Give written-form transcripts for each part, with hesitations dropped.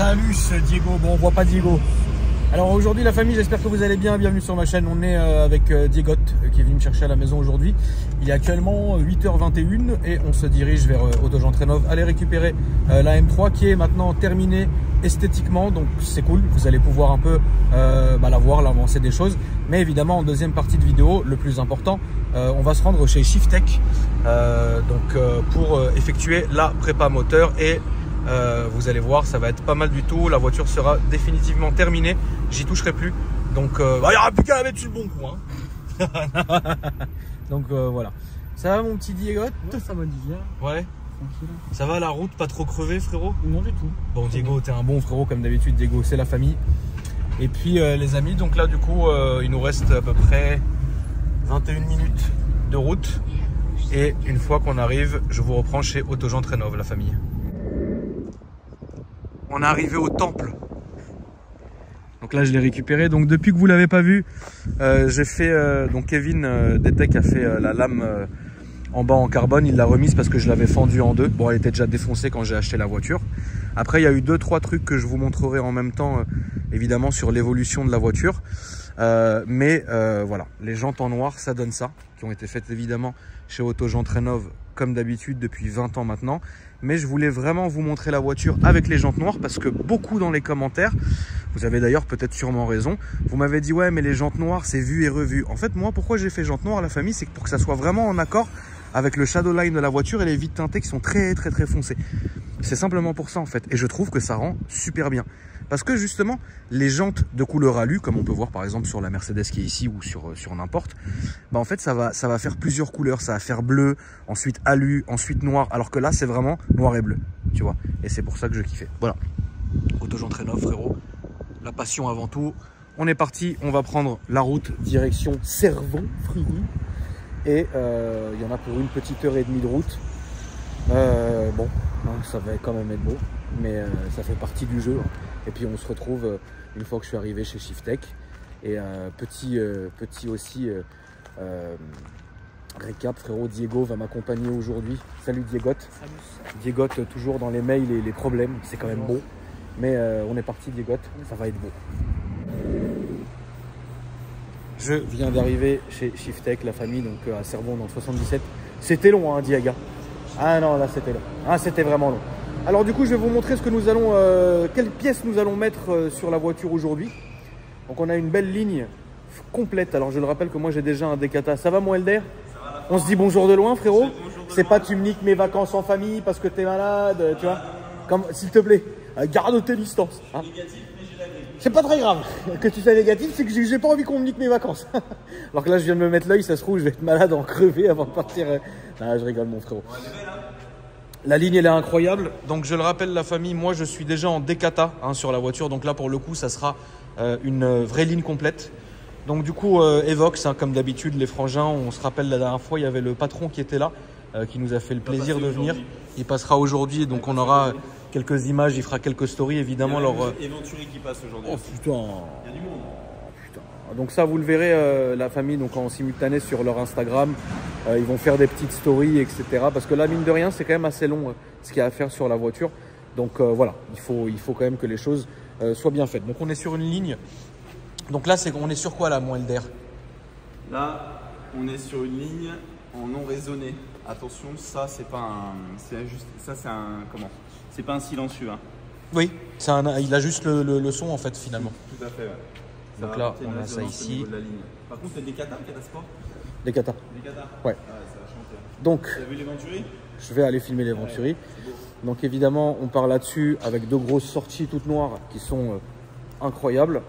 Salut, c'est Diego. Bon, on voit pas Diego. Alors aujourd'hui la famille, j'espère que vous allez bien. Bienvenue sur ma chaîne. On est avec Diego qui est venu me chercher à la maison aujourd'hui. Il est actuellement 8h21 et on se dirige vers Autogente Rénov. Aller récupérer la M3 qui est maintenant terminée esthétiquement. Donc c'est cool. Vous allez pouvoir un peu la voir, l'avancer des choses. Mais évidemment en deuxième partie de vidéo, le plus important, on va se rendre chez Shiftech pour effectuer la prépa moteur et vous allez voir, ça va être pas mal du tout. La voiture sera définitivement terminée. J'y toucherai plus. Donc, il n'y aura plus qu'à la mettre sur le bon coup. Hein. Donc, voilà. Ça va, mon petit Diego? Ouais, ça va, bien. Ouais. Tranquille. Ça va, la route, pas trop crevé, frérot? Non, du tout. Bon, Diego, t'es un bon frérot, comme d'habitude. Diego, c'est la famille. Et puis, les amis, donc là, du coup, il nous reste à peu près 21 minutes de route. Et une fois qu'on arrive, je vous reprends chez Autogente Rénov, la famille. On est arrivé au temple. Donc là je l'ai récupéré. Donc depuis que vous l'avez pas vu, j'ai fait donc Kevin Detec a fait la lame en bas en carbone. Il l'a remise parce que je l'avais fendue en deux. Bon, elle était déjà défoncée quand j'ai acheté la voiture. Après il y a eu 2-3 trucs que je vous montrerai en même temps évidemment sur l'évolution de la voiture. Voilà, les jantes en noir ça donne ça, qui ont été faites évidemment chez Autogente Rénov comme d'habitude depuis 20 ans maintenant. Mais je voulais vraiment vous montrer la voiture avec les jantes noires parce que beaucoup dans les commentaires, vous avez d'ailleurs peut-être sûrement raison, vous m'avez dit ouais mais les jantes noires c'est vu et revu. En fait moi pourquoi j'ai fait jantes noires à la famille, c'est pour que ça soit vraiment en accord avec le shadowline de la voiture et les vitres teintées qui sont très foncées. C'est simplement pour ça en fait, et je trouve que ça rend super bien. Parce que justement, les jantes de couleur alu, comme on peut voir par exemple sur la Mercedes qui est ici ou sur n'importe, en fait ça va faire plusieurs couleurs. Ça va faire bleu, ensuite alu, ensuite noir. Alors que là c'est vraiment noir et bleu, tu vois. Et c'est pour ça que je kiffais. Voilà, Autogente Rénov frérot, la passion avant tout. On est parti, on va prendre la route direction Cervon, Frigny. Et il y en a pour une petite heure et demie de route. Bon, ça va quand même être beau, mais ça fait partie du jeu. Et puis on se retrouve une fois que je suis arrivé chez Shiftech. Et petit aussi récap, frérot, Diego va m'accompagner aujourd'hui. Salut Diego. Salut. Diego toujours dans les mails et les problèmes, c'est quand même beau. Mais on est parti Diego, ça va être beau. Je viens d'arriver chez Shiftech, la famille, donc à Cervon dans le 77. C'était long, hein, Diego. Ah non, là c'était long. Ah, c'était vraiment long. Alors du coup, je vais vous montrer ce que nous allons, quelles pièces nous allons mettre sur la voiture aujourd'hui. Donc on a une belle ligne complète. Alors je le rappelle que moi j'ai déjà un Decata. Ça va mon Elder? On se dit bonjour de loin, frérot. C'est pas tu me niques mes vacances en famille parce que t'es malade, tu vois. Comme s'il te plaît, garde tes distances. Hein. C'est pas très grave que tu sois négatif, c'est que j'ai pas envie qu'on me nique mes vacances. Alors que là je viens de me mettre l'œil, ça se trouve je vais être malade en crever avant de partir. Ah, je rigole mon frérot. La ligne elle est incroyable. Donc je le rappelle la famille, moi je suis déjà en Decata sur la voiture. Donc là pour le coup ça sera une vraie ligne complète. Donc du coup Evox comme d'habitude les frangins, on se rappelle la dernière fois il y avait le patron qui était là, qui nous a fait le plaisir de venir. Il passera aujourd'hui, donc on aura quelques images, il fera quelques stories évidemment. Il y a Éventuri qui passe aujourd'hui. Oh putain. Il y a du monde. Putain. Donc ça vous le verrez la famille donc en simultané sur leur Instagram. Ils vont faire des petites stories etc. Parce que là mine de rien c'est quand même assez long ce qu'il y a à faire sur la voiture. Donc voilà, il faut quand même que les choses soient bien faites. Donc on est sur une ligne. Donc là on est sur quoi là mon Elder? Là on est sur une ligne en non raisonné. Attention, ça c'est pas un. C'est juste. Ça c'est un. Comment? C'est pas un silencieux. Hein. Oui, il a juste le son en fait finalement. Tout à fait, ouais. Donc là on a ça ici. Par contre c'est Decata Sport? Decata. Decata? Ouais. Ah, ça va chanter. Donc. Tu as vu les Venturi? Je vais aller filmer les Venturi. Donc évidemment on part là-dessus avec deux grosses sorties toutes noires qui sont incroyables.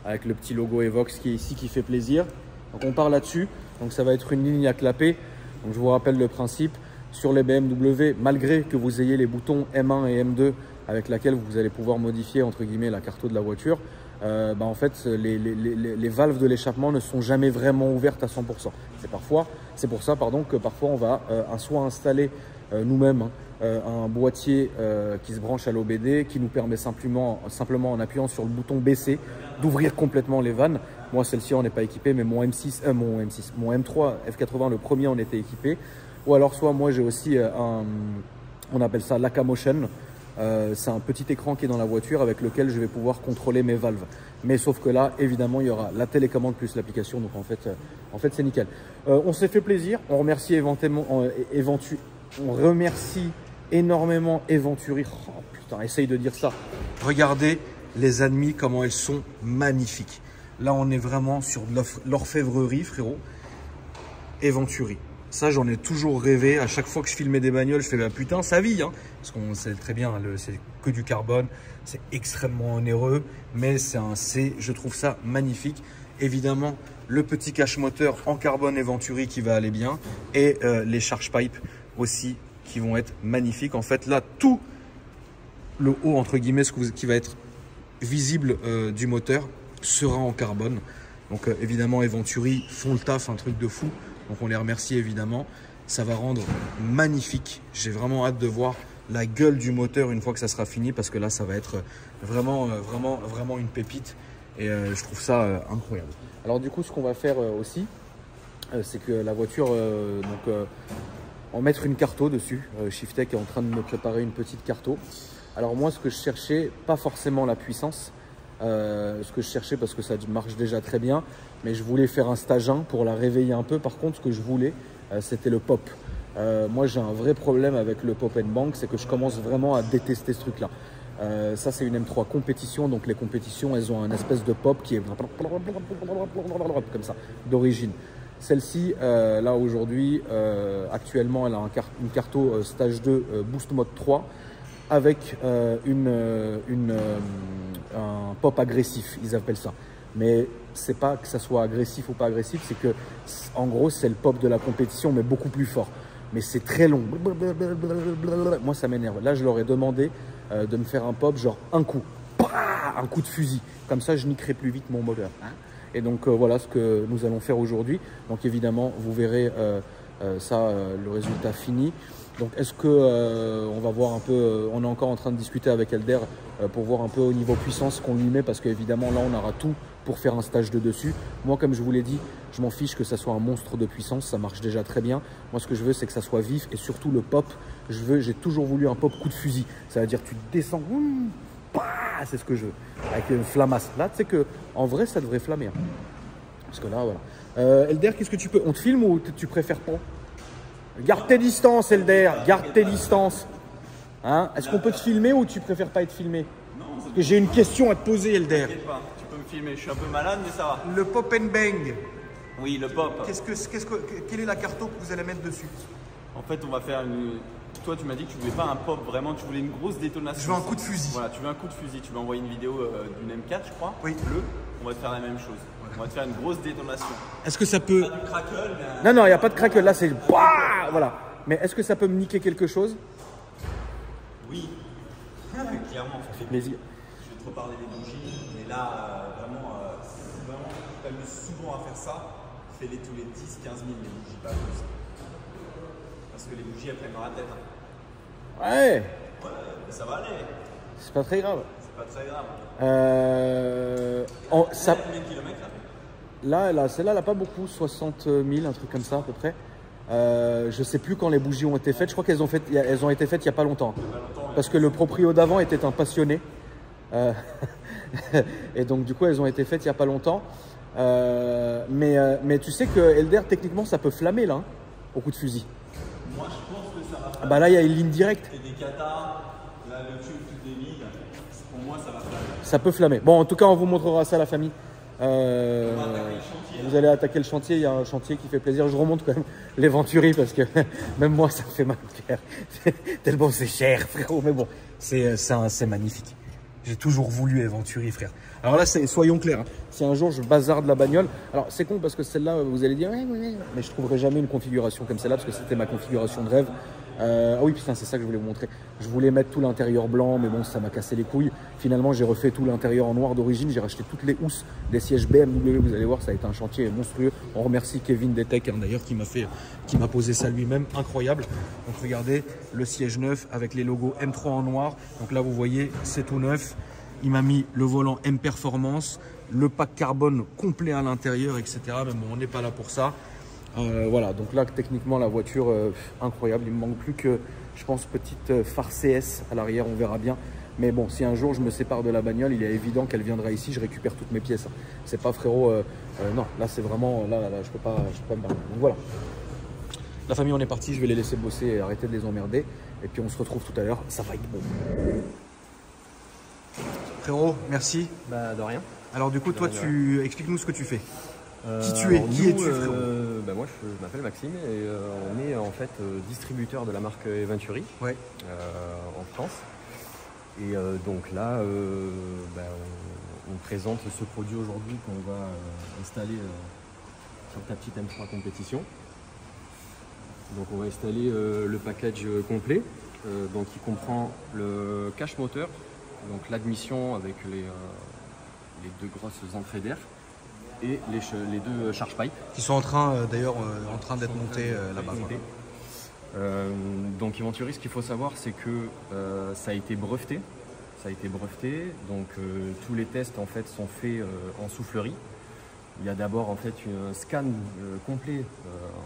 Avec le petit logo Evox qui est ici qui fait plaisir. Donc on part là-dessus. Donc ça va être une ligne à clapper. Donc je vous rappelle le principe. Sur les BMW, malgré que vous ayez les boutons M1 et M2 avec laquelle vous allez pouvoir modifier entre guillemets la carte de la voiture, en fait les valves de l'échappement ne sont jamais vraiment ouvertes à 100%. C'est pour ça que parfois on va soit installer nous-mêmes un boîtier qui se branche à l'OBD qui nous permet simplement en appuyant sur le bouton baisser d'ouvrir complètement les vannes. Moi celle-ci on n'est pas équipé, mais mon mon M3 F80 le premier en était équipé. Ou alors soit moi j'ai aussi On appelle ça l'Acamotion. C'est un petit écran qui est dans la voiture avec lequel je vais pouvoir contrôler mes valves. Mais sauf que là, évidemment, il y aura la télécommande plus l'application. Donc en fait c'est nickel. On s'est fait plaisir. On remercie énormément Eventuri. Oh putain, essaye de dire ça. Regardez les admis, comment elles sont magnifiques. Là, on est vraiment sur de l'orfèvrerie, frérot. Eventuri. Ça, j'en ai toujours rêvé. À chaque fois que je filmais des bagnoles, je fais bah, putain, ça vit. Hein. Parce qu'on sait très bien, c'est que du carbone. C'est extrêmement onéreux. Mais je trouve ça magnifique. Évidemment, le petit cache moteur en carbone Eventuri qui va aller bien. Et les charge pipes aussi qui vont être magnifiques. En fait, là, tout le haut, entre guillemets, qui va être visible du moteur sera en carbone. Donc, évidemment, Eventuri font le taf, un truc de fou. Donc on les remercie évidemment. Ça va rendre magnifique. J'ai vraiment hâte de voir la gueule du moteur une fois que ça sera fini parce que là ça va être vraiment une pépite et je trouve ça incroyable. Alors du coup ce qu'on va faire aussi c'est que la voiture en mettre une carto dessus. Shiftech est en train de me préparer une petite carto. Alors moi ce que je cherchais, pas forcément la puissance, ce que je cherchais parce que ça marche déjà très bien, mais je voulais faire un stage 1 pour la réveiller un peu. Par contre, ce que je voulais, c'était le pop. Moi, j'ai un vrai problème avec le pop and bank, c'est que je commence vraiment à détester ce truc-là. Ça, c'est une M3 compétition, donc les compétitions, elles ont un espèce de pop qui est comme ça, d'origine. Celle-ci, là aujourd'hui, actuellement, elle a une carto stage 2 Boost Mode 3 avec un pop agressif, ils appellent ça. Mais c'est pas que ça soit agressif ou pas agressif, c'est que en gros c'est le pop de la compétition mais beaucoup plus fort. Mais c'est très long. Moi ça m'énerve. Là je leur ai demandé de me faire un pop genre un coup de fusil. Comme ça je niquerai plus vite mon moteur. Et donc voilà ce que nous allons faire aujourd'hui. Donc évidemment vous verrez le résultat fini. Donc est-ce que on va voir un peu, on est encore en train de discuter avec Elder pour voir un peu au niveau puissance qu'on lui met parce qu'évidemment là on aura tout pour faire un stage de dessus. Moi comme je vous l'ai dit, je m'en fiche que ça soit un monstre de puissance, ça marche déjà très bien. Moi ce que je veux c'est que ça soit vif et surtout le pop, j'ai toujours voulu un pop coup de fusil. Ça veut dire tu descends, c'est ce que je veux, avec une flamasse. Là tu sais que en vrai ça devrait flammer. Hein. Parce que là voilà. Elder, qu'est-ce que tu peux, on te filme ou tu préfères pas? Garde tes distances, Elder, garde tes distances. Hein? Est-ce qu'on peut te filmer ou tu préfères pas être filmé? Non, parce que j'ai une question à te poser, Elder. T'inquiète pas, tu peux me filmer, je suis un peu malade mais ça va. Le pop and bang. Oui, le pop. Quelle est la carto que vous allez mettre dessus? En fait, on va faire une... Toi, tu m'as dit que tu voulais pas un pop vraiment, tu voulais une grosse détonation. Je veux un coup de fusil. Voilà, tu veux un coup de fusil. Tu vas envoyer une vidéo d'une M4, je crois. Oui. Bleu. On va te faire la même chose. On va te faire une grosse détonation. Est-ce que ça peut... Pas du crackle, mais... Non, il n'y a pas de crackle. Là, c'est... Voilà. Mais est-ce que ça peut me niquer quelque chose? Oui. Clairement. Ça fait plaisir. Je vais te reparler des bougies. Mais là, si vraiment tu t'amuses souvent à faire ça, fais-les tous les 10-15 000 les bougies, pas plus. Parce que les bougies, elles prennent dans la tête. Hein. Ouais. Mais ça va aller. C'est pas très grave. C'est pas très grave. Ça... Combien de kilomètres Là, celle-là, elle n'a pas beaucoup, 60 000, un truc comme ça à peu près. Je sais plus quand les bougies ont été faites. Je crois qu'elles ont été faites il n'y a pas longtemps. Parce que le proprio d'avant était un passionné. Et donc du coup, elles ont été faites il n'y a pas longtemps. Mais tu sais que Elder, techniquement, ça peut flammer là, hein, au coup de fusil. Moi, je pense que ça va flammer. Ah bah là, il y a une ligne directe. Et des katas, là, le tube, tout est vide. Pour moi, ça va flammer. Ça peut flammer. Bon, en tout cas, on vous montrera ça à la famille. On va attaquer le chantier. Vous allez attaquer le chantier, il y a un chantier qui fait plaisir. Je remonte quand même les Venturi parce que même moi ça me fait mal au cœur. Tellement c'est cher frérot, mais bon, c'est magnifique. J'ai toujours voulu Venturi frère. Alors là, soyons clairs, hein. Si un jour je bazarde la bagnole, alors c'est con parce que celle-là, vous allez dire, ouais, mais je trouverai jamais une configuration comme celle-là parce que c'était ma configuration de rêve. Ah oui, putain, c'est ça que je voulais vous montrer. Je voulais mettre tout l'intérieur blanc, mais bon, ça m'a cassé les couilles. Finalement, j'ai refait tout l'intérieur en noir d'origine. J'ai racheté toutes les housses des sièges BMW. Vous allez voir, ça a été un chantier monstrueux. On remercie Kevin Detech, hein, d'ailleurs, qui m'a posé ça lui-même. Incroyable. Donc, regardez, le siège neuf avec les logos M3 en noir. Donc là, vous voyez, c'est tout neuf. Il m'a mis le volant M Performance, le pack carbone complet à l'intérieur, etc. Mais bon, on n'est pas là pour ça. Voilà, donc là techniquement la voiture incroyable, il me manque plus que je pense petite phare CS à l'arrière, on verra bien. Mais bon, si un jour je me sépare de la bagnole, il est évident qu'elle viendra ici, je récupère toutes mes pièces. C'est pas frérot, non, là c'est vraiment, là je peux pas me permettre. Donc voilà. La famille, on est parti, je vais les laisser bosser et arrêter de les emmerder. Et puis on se retrouve tout à l'heure, ça va être bon. Frérot, merci. Bah de rien. Alors du coup, toi, explique-nous ce que tu fais. Qui tu es, Alors, qui es-tu, frérot? Moi je m'appelle Maxime et on est en fait distributeur de la marque Venturi Ouais. en France. Et donc là, on présente ce produit aujourd'hui qu'on va installer sur ta petite M3 compétition. Donc on va installer le package complet, donc qui comprend le cache moteur, donc l'admission avec les deux grosses entrées d'air et les deux charge pipes. Qui sont en train d'ailleurs d'être montés là-bas. Donc Venturi, ce qu'il faut savoir, c'est que ça a été breveté. Donc tous les tests en fait sont faits en soufflerie. Il y a d'abord en fait un scan complet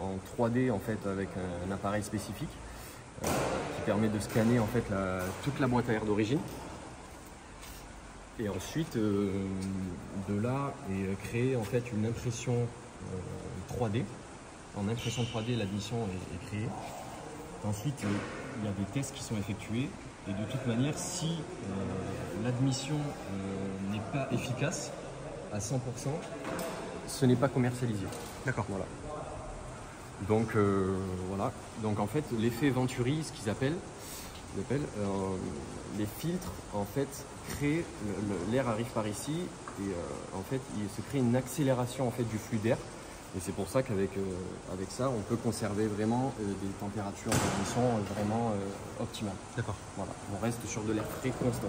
en 3D en fait avec un appareil spécifique qui permet de scanner en fait toute la boîte à air d'origine. Et ensuite de là est créée en fait une impression 3D. En impression 3D, l'admission est créée. Ensuite, il y a des tests qui sont effectués. Et de toute manière, si l'admission n'est pas efficace à 100%, ce n'est pas commercialisé. D'accord. Voilà. Donc voilà. Donc en fait, l'effet Venturi, ce qu'ils appellent, les filtres en fait créent l'air arrive par ici et en fait il se crée une accélération en fait du flux d'air. Et c'est pour ça qu'avec avec ça, on peut conserver vraiment des températures d'admission vraiment optimales. D'accord. Voilà, on reste sur de l'air très constant.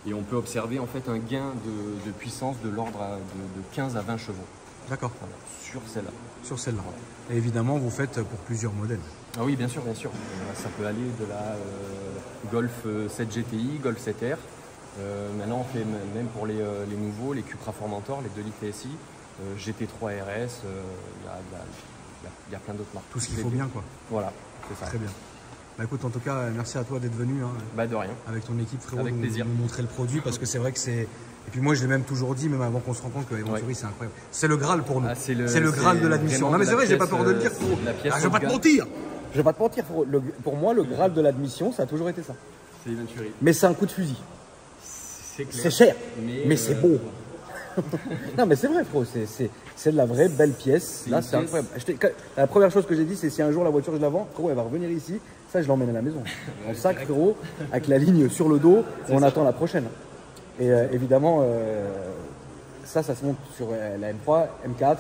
Et on peut observer en fait un gain de puissance de l'ordre de 15 à 20 chevaux. D'accord. Voilà, sur celle-là. Sur celle-là. Et évidemment, vous faites pour plusieurs modèles. Ah oui, bien sûr, bien sûr. Ça peut aller de la Golf 7 GTI, Golf 7R. Maintenant, on fait même pour les nouveaux, les Cupra Formentor, les 2 litres TSI. GT3 RS, il y a plein d'autres marques. Tout ce qu'il faut bien, quoi. Voilà, c'est ça. Très bien. Bah écoute, en tout cas, merci à toi d'être venu. Hein, bah de rien. Avec ton équipe, frérot, avec plaisir. Nous montrer le produit parce que c'est vrai que c'est. Et puis moi, je l'ai même toujours dit, même avant qu'on se rende compte que Venturi, c'est incroyable. C'est le Graal pour nous. Ah, c'est le Graal de l'admission. Non, mais c'est vrai, j'ai pas peur de le dire, frérot. Je vais pas te mentir. Je vais pas te mentir, frérot. Pour moi, le Graal de l'admission, ça a toujours été ça. C'est Venturi. Mais c'est un coup de fusil. C'est cher, mais c'est beau. Non mais c'est vrai, frérot, c'est de la vraie belle pièce. Là c'est incroyable. La première chose que j'ai dit, c'est si un jour la voiture je la vends, frérot, elle va revenir ici, ça je l'emmène à la maison. En sac, frérot, avec la ligne sur le dos, on attend la prochaine. Et évidemment, ça se monte sur la M3, M4. Voilà,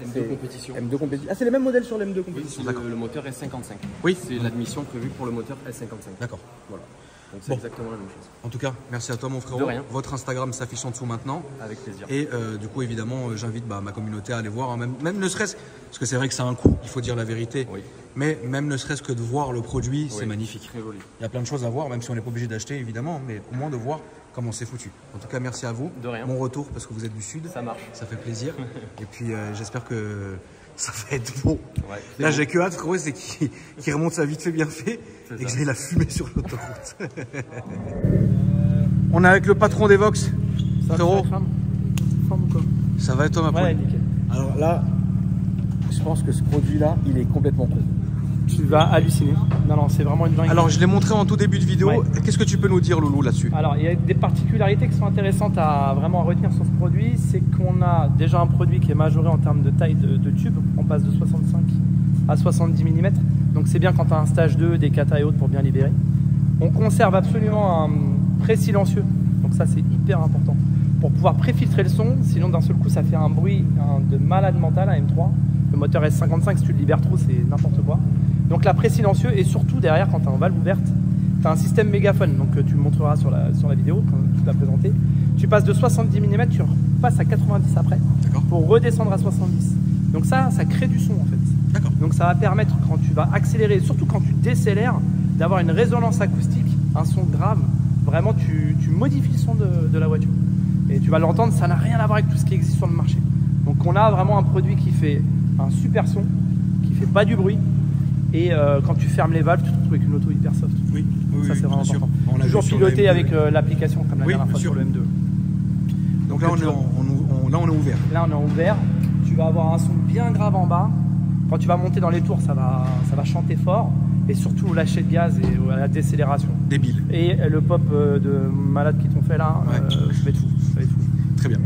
M2 compétition. M2 compétition. Ah, c'est les mêmes modèles sur l'M2 compétition. Oui, le moteur S55. Oui. C'est l'admission prévue pour le moteur S55. D'accord. Voilà. Donc c'est exactement la même chose. En tout cas, merci à toi mon frérot. De rien. Votre Instagram s'affiche en dessous maintenant. Avec plaisir. Et du coup, évidemment, j'invite ma communauté à aller voir, hein, même ne serait-ce, parce que c'est vrai que c'est un coût, il faut dire la vérité. Oui. Mais même ne serait-ce que de voir le produit, c'est magnifique. Très joli. Il y a plein de choses à voir, même si on n'est pas obligé d'acheter évidemment, mais au moins de voir comment c'est foutu. En tout cas, merci à vous. De rien. Mon retour parce que vous êtes du sud. Ça marche. Ça fait plaisir. Et puis j'espère que ça va être beau. Ouais, là, j'ai que hâte, frérot, c'est qu'il remonte ça vite fait bien fait et que j'ai la fumée sur l'autoroute. On est avec le patron des Vox. Frérot. Ça va et toi, ma poule? Ouais, nickel. Alors là, je pense que ce produit-là, il est complètement con. Tu vas halluciner. Non, c'est vraiment une dinguerie. Alors, je l'ai montré en tout début de vidéo. Ouais. Qu'est-ce que tu peux nous dire, Loulou, là-dessus? Alors, il y a des particularités qui sont intéressantes à vraiment retenir sur ce produit. C'est qu'on a déjà un produit qui est majoré en termes de taille de tube. On passe de 65 à 70 mm. Donc, c'est bien quand tu as un stage 2, des cata et autres pour bien libérer. On conserve absolument un pré-silencieux. Donc, ça, c'est hyper important pour pouvoir pré-filtrer le son. Sinon, d'un seul coup, ça fait un bruit de malade mental à M3. Le moteur S55, si tu le libères trop, c'est n'importe quoi. Donc la pré-silencieux et surtout derrière quand tu as un valve ouverte, tu as un système mégaphone, donc tu le montreras sur la vidéo quand tu l'as présenté. Tu passes de 70 mm, tu repasses à 90 après pour redescendre à 70. Donc ça crée du son en fait. Donc ça va permettre quand tu vas accélérer, surtout quand tu décélères, d'avoir une résonance acoustique, un son grave. Vraiment tu modifies le son de la voiture. Et tu vas l'entendre, ça n'a rien à voir avec tout ce qui existe sur le marché. Donc on a vraiment un produit qui fait un super son qui fait pas du bruit. Et quand tu fermes les valves, tu te retrouves avec une auto hyper soft. Oui, oui, ça c'est vraiment bien sûr. important. On l'a Toujours vu sur piloté le M2. avec l'application comme la Oui, dernière bien fois sûr. sur le M2. Donc là, on est ouvert. Là on est ouvert. Tu vas avoir un son bien grave en bas. Quand tu vas monter dans les tours, ça va chanter fort. Et surtout au lâcher de gaz et à la décélération. Débile. Et le pop de malade qu'ils t'ont fait là, Ouais. ça va être fou. Ça va être fou. Très bien.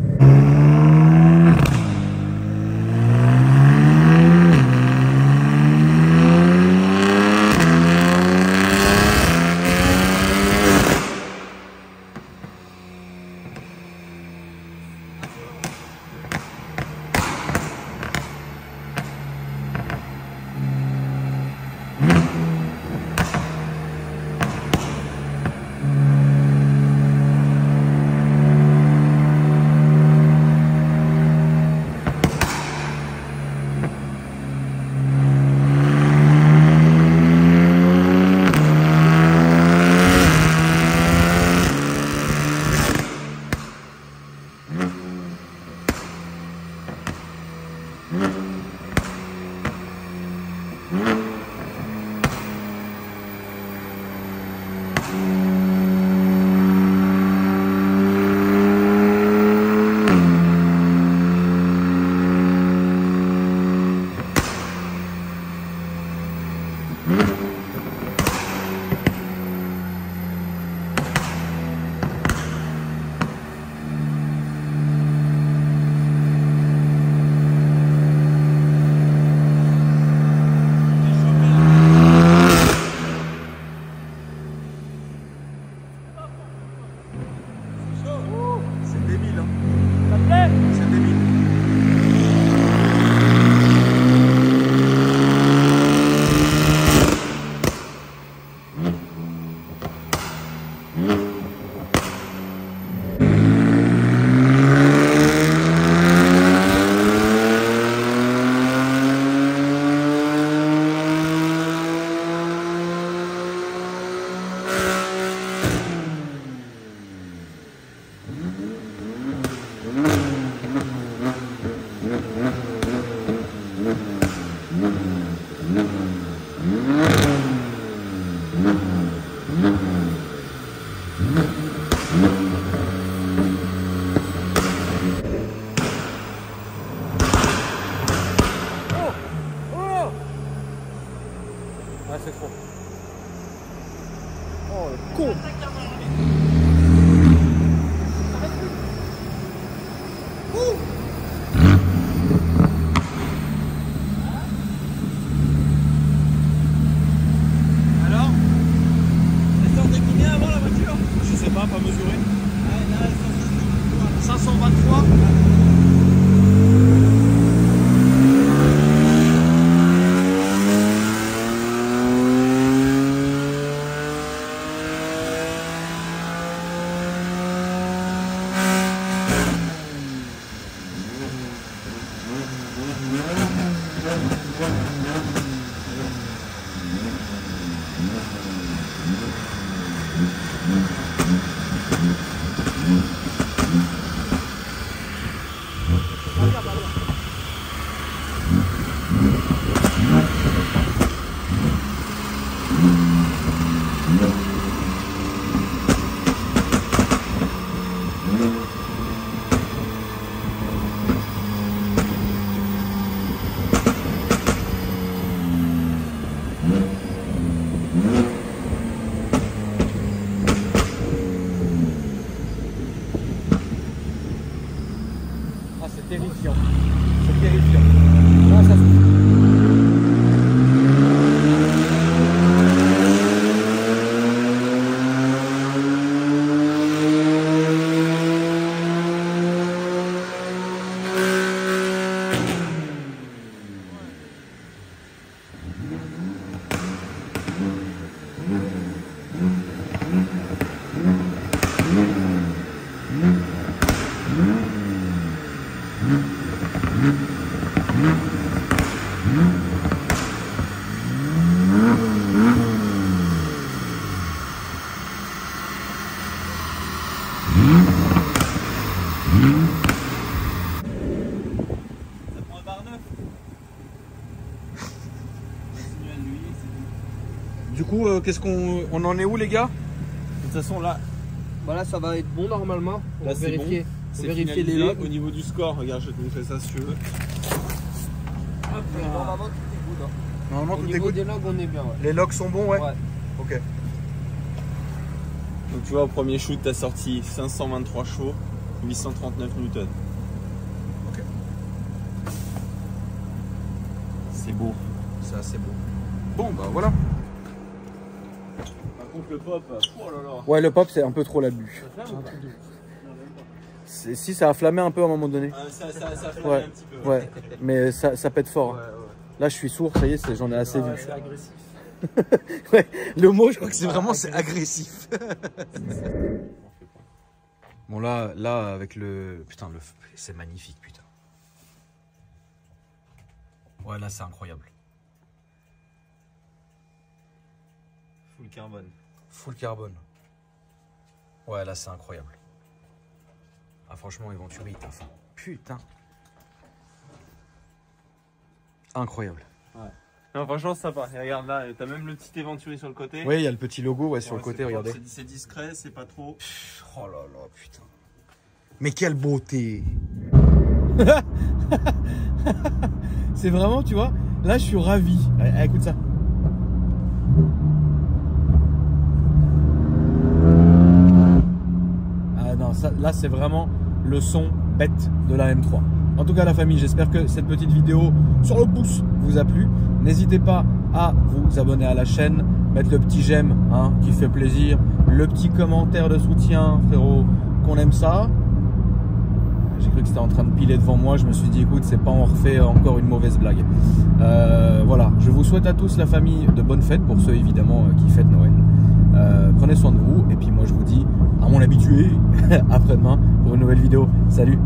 C'est débile, hein. Ça te plaît? C'est débile. Ah, c'est trop. Oh, le con! Alors, elle sortait combien avant la voiture? Je sais pas mesuré. 523. Ah, c'est terrifiant. C'est terrifiant. Ah, ça Ça prend un bar neuf. Du coup, qu'est-ce qu'on en est où les gars? De toute façon là, Voilà, ça va être bon normalement. On là va c'est bon. vérifier, C'est vérifier les finalisé. logs. Au niveau du score, regarde, je vais te montrer ça si tu veux. Hop, normalement tout est good. Hein. Normalement Au tout est niveau good. des logs, on est bien. Ouais. Les logs sont bons, ouais. Ouais. Ok. Donc tu vois, au premier shoot, tu as sorti 523 chevaux, 839 newtons. Ok. C'est beau. C'est assez beau. Bon, bah voilà. Par contre, le pop, oh là là. Ouais, le pop, c'est un peu trop l'abus. Si, ça a flammé un peu à un moment donné. Ça fait Ouais, un petit peu. ouais. Mais ça pète fort. Ouais, hein. ouais. Là, je suis sourd, ça y est, j'en ai assez vu. C'est agressif. Ouais, le mot, je crois que c'est vraiment c'est agressif. Bon, là, avec le. Putain, c'est magnifique, putain. Ouais, là, c'est incroyable. Full carbone. Full carbone. Ouais, là, c'est incroyable. Ah, franchement, Venturi, t'as faim. Putain. Incroyable. Ouais. Non, franchement, sympa. Et regarde là, t'as même le petit Venturi sur le côté. Oui, il y a le petit logo ouais, sur le côté, c'est regardez. propre, c'est discret, c'est pas trop. Oh là là, putain. Mais quelle beauté. C'est vraiment, tu vois, là, je suis ravi. Allez, écoute ça. Ah non, ça, là, c'est vraiment le son bête de la M3. En tout cas, la famille, j'espère que cette petite vidéo sur le pouce vous a plu. N'hésitez pas à vous abonner à la chaîne, mettre le petit j'aime hein, qui fait plaisir, le petit commentaire de soutien, frérot, qu'on aime ça. J'ai cru que c'était en train de piler devant moi, je me suis dit écoute, c'est pas on refait encore une mauvaise blague. Voilà, je vous souhaite à tous la famille de bonnes fêtes, pour ceux évidemment qui fêtent Noël. Prenez soin de vous, et puis moi je vous dis, à mon habitué, après-demain pour une nouvelle vidéo. Salut!